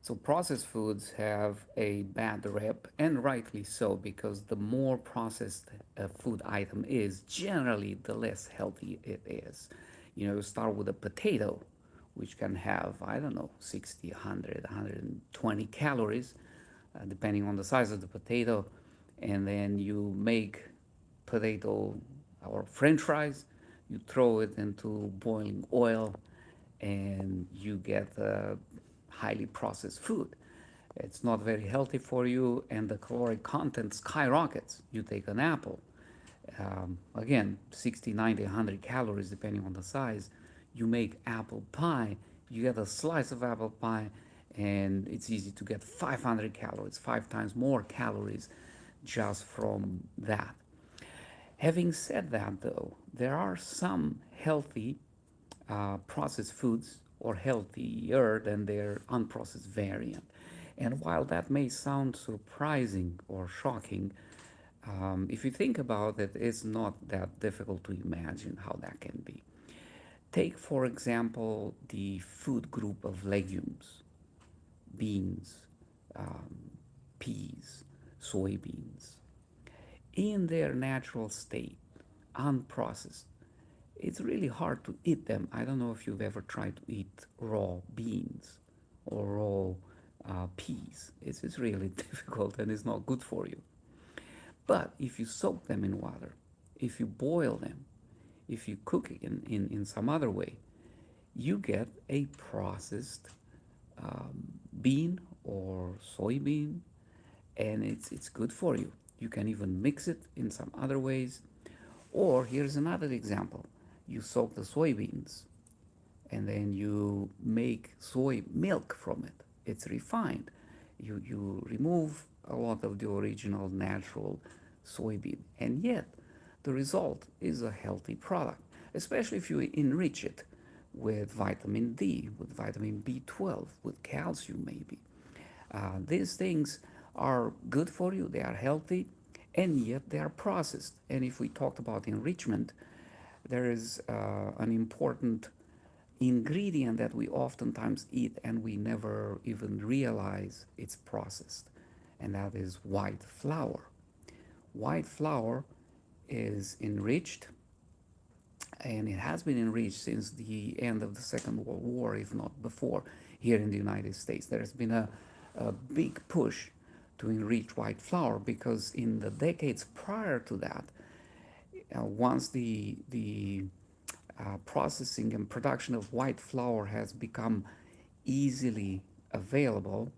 So processed foods have a bad rep, and rightly so, because the more processed a food item is, generally the less healthy it is. You start with a potato, which can have, I don't know, 60, 100, 120 calories, depending on the size of the potato. And then you make potato or french fries, you throw it into boiling oil, and you get highly processed food. It's not very healthy for you, and the caloric content skyrockets. You take an apple, again, 60, 90, 100 calories depending on the size. You make apple pie, you get a slice of apple pie, and it's easy to get 500 calories, 5 times more calories just from that. Having said that, though, there are some healthy processed foods, or healthier than their unprocessed variant. And while that may sound surprising or shocking, if you think about it, it's not that difficult to imagine how that can be. Take, for example, the food group of legumes: beans, um, peas, soybeans. In their natural state, unprocessed, it's really hard to eat them. I don't know if you've ever tried to eat raw beans or raw peas. It's really difficult and it's not good for you. But if you soak them in water, if you boil them, if you cook it in some other way, you get a processed bean or soybean, and it's good for you. You can even mix it in some other ways. Or here's another example: you soak the soybeans and then you make soy milk from it. It's refined. You remove a lot of the original natural soybean, and yet the result is a healthy product, especially if you enrich it with vitamin D, with vitamin B12, with calcium, maybe. These things are good for you, they are healthy, and yet they are processed. And if we talked about enrichment, there is an important ingredient that we oftentimes eat and we never even realize it's processed, and that is white flour. White flour is enriched, and it has been enriched since the end of the Second World War, if not before, here in the United States. There's been a big push to enrich white flour because in the decades prior to that, once the processing and production of white flour has become easily available,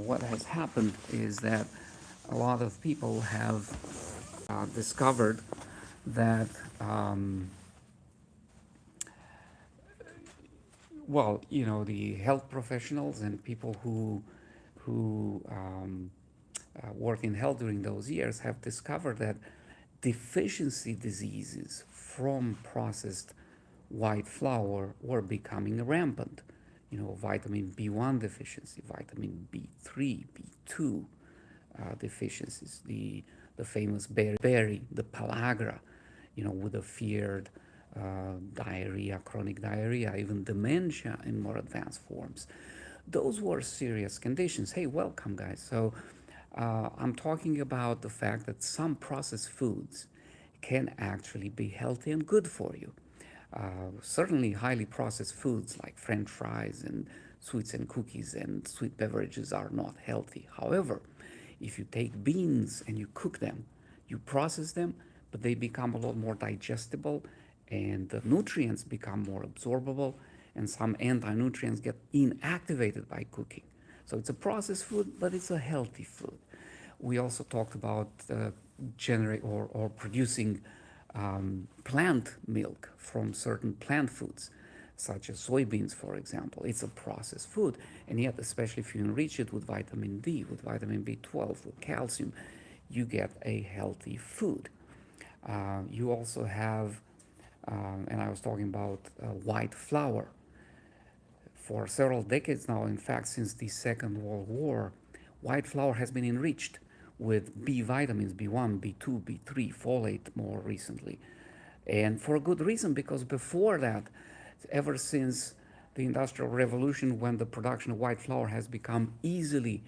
what has happened is that a lot of people have discovered that, the health professionals and people who worked in health during those years have discovered that deficiency diseases from processed white flour were becoming rampant. Vitamin B1 deficiency, vitamin B3, B2 deficiencies, the famous berry, the pellagra, with the feared diarrhea, chronic diarrhea, even dementia in more advanced forms. Those were serious conditions. Hey, welcome, guys. So, I'm talking about the fact that some processed foods can actually be healthy and good for you. Certainly, highly processed foods like French fries and sweets and cookies and sweet beverages are not healthy. However, if you take beans and you cook them, you process them, but they become a lot more digestible and the nutrients become more absorbable, and some anti-nutrients get inactivated by cooking. So it's a processed food, but it's a healthy food. We also talked about generate or producing plant milk from certain plant foods, such as soybeans, for example. It's a processed food, and yet, especially if you enrich it with vitamin D, with vitamin B12, with calcium, you get a healthy food. You also have, and I was talking about white flour. For several decades now, in fact, since the Second World War, white flour has been enriched with B vitamins, B1, B2, B3, folate more recently. And for a good reason, because before that, ever since the Industrial Revolution, when the production of white flour has become easily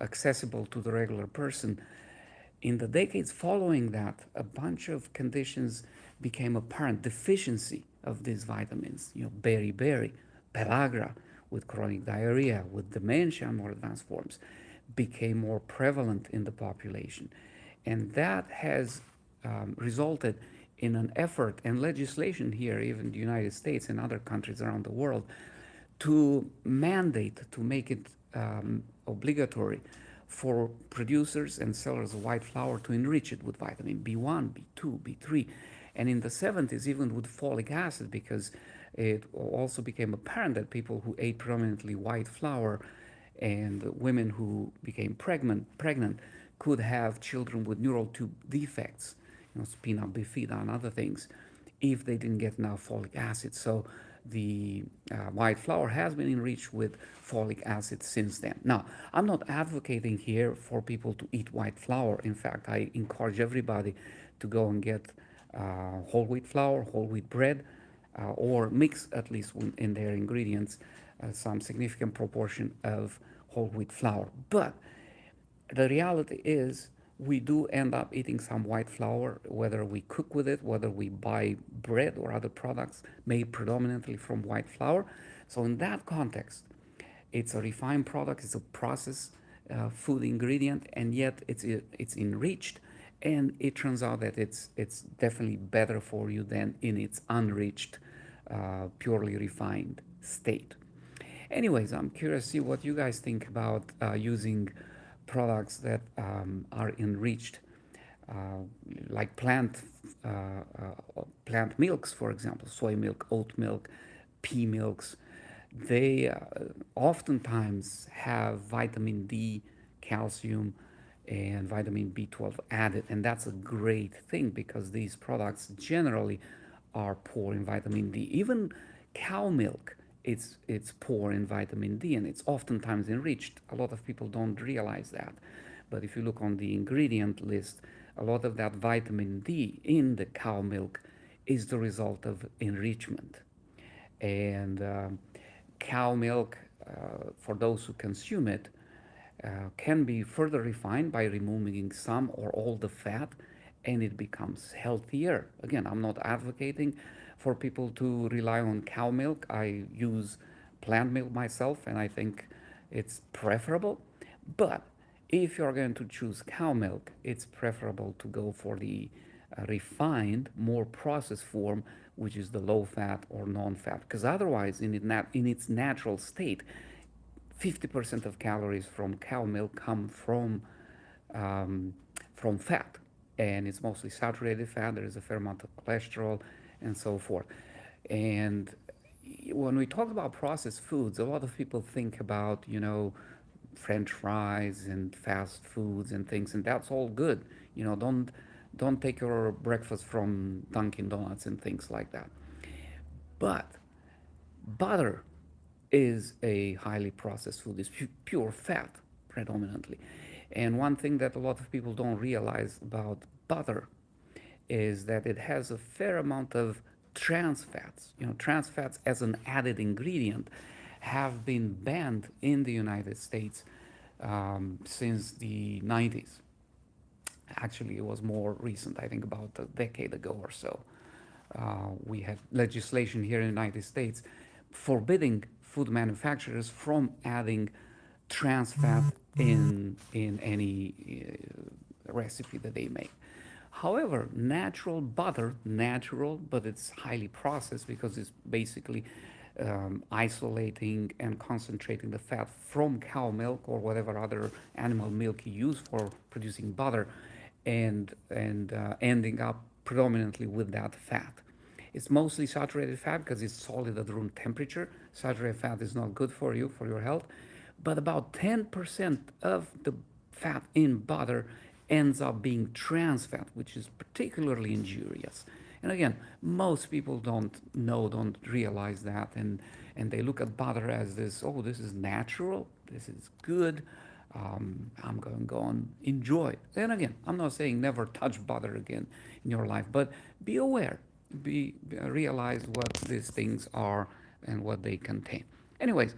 accessible to the regular person. In the decades following that, a bunch of conditions became apparent. Deficiency of these vitamins, beriberi, pellagra, with chronic diarrhea, with dementia and more advanced forms, became more prevalent in the population. And that has resulted in an effort and legislation here, even in the United States and other countries around the world, to mandate, to make it obligatory for producers and sellers of white flour to enrich it with vitamin B1, B2, B3, and in the 70s, even with folic acid, because it also became apparent that people who ate predominantly white flour and women who became pregnant could have children with neural tube defects, spina bifida and other things, if they didn't get enough folic acid. So the white flour has been enriched with folic acid since then. Now, I'm not advocating here for people to eat white flour. In fact, I encourage everybody to go and get whole wheat flour, whole wheat bread, or mix at least in their ingredients some significant proportion of whole wheat flour. But the reality is we do end up eating some white flour, whether we cook with it, whether we buy bread or other products made predominantly from white flour. So in that context, it's a refined product, it's a processed food ingredient, and yet it's enriched, and it turns out that it's definitely better for you than in its unenriched, purely refined state. Anyways, I'm curious to see what you guys think about using products that are enriched, uh, like plant milks, for example, soy milk, oat milk, pea milks. They oftentimes have vitamin D, calcium, and vitamin B12 added, and that's a great thing because these products generally are poor in vitamin D. Even cow milk, it's poor in vitamin D, and it's oftentimes enriched. A lot of people don't realize that, but if you look on the ingredient list, a lot of that vitamin D in the cow milk is the result of enrichment. And cow milk, for those who consume it, can be further refined by removing some or all the fat, and it becomes healthier. Again, I'm not advocating for people to rely on cow milk. I use plant milk myself, and I think it's preferable. But if you're going to choose cow milk, it's preferable to go for the refined, more processed form, which is the low fat or non fat. Because otherwise, in its natural state, 50% of calories from cow milk come um, from fat, and it's mostly saturated fat. There is a fair amount of cholesterol and so forth. And when we talk about processed foods, a lot of people think about, French fries and fast foods and things, and that's all good. Don't take your breakfast from Dunkin' Donuts and things like that. But butter is a highly processed food. It's pure fat predominantly. And one thing that a lot of people don't realize about butter is that it has a fair amount of trans fats. Trans fats as an added ingredient have been banned in the United States since the 90s. Actually, it was more recent, I think about a decade ago or so. We had legislation here in the United States forbidding food manufacturers from adding trans fat in any recipe that they make. However, natural butter, natural, but it's highly processed because it's basically isolating and concentrating the fat from cow milk or whatever other animal milk you use for producing butter, and ending up predominantly with that fat. It's mostly saturated fat because it's solid at room temperature. Saturated fat is not good for you, for your health. But about 10% of the fat in butter ends up being trans fat, which is particularly injurious. And again, most people don't realize that, and they look at butter as this, oh, this is natural, this is good, I'm going to go and enjoy it. And again, I'm not saying never touch butter again in your life, but be aware, realize what these things are and what they contain. Anyways,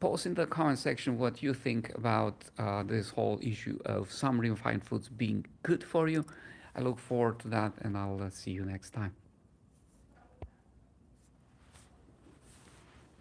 post in the comment section what you think about this whole issue of some refined foods being good for you. I look forward to that, and I'll see you next time.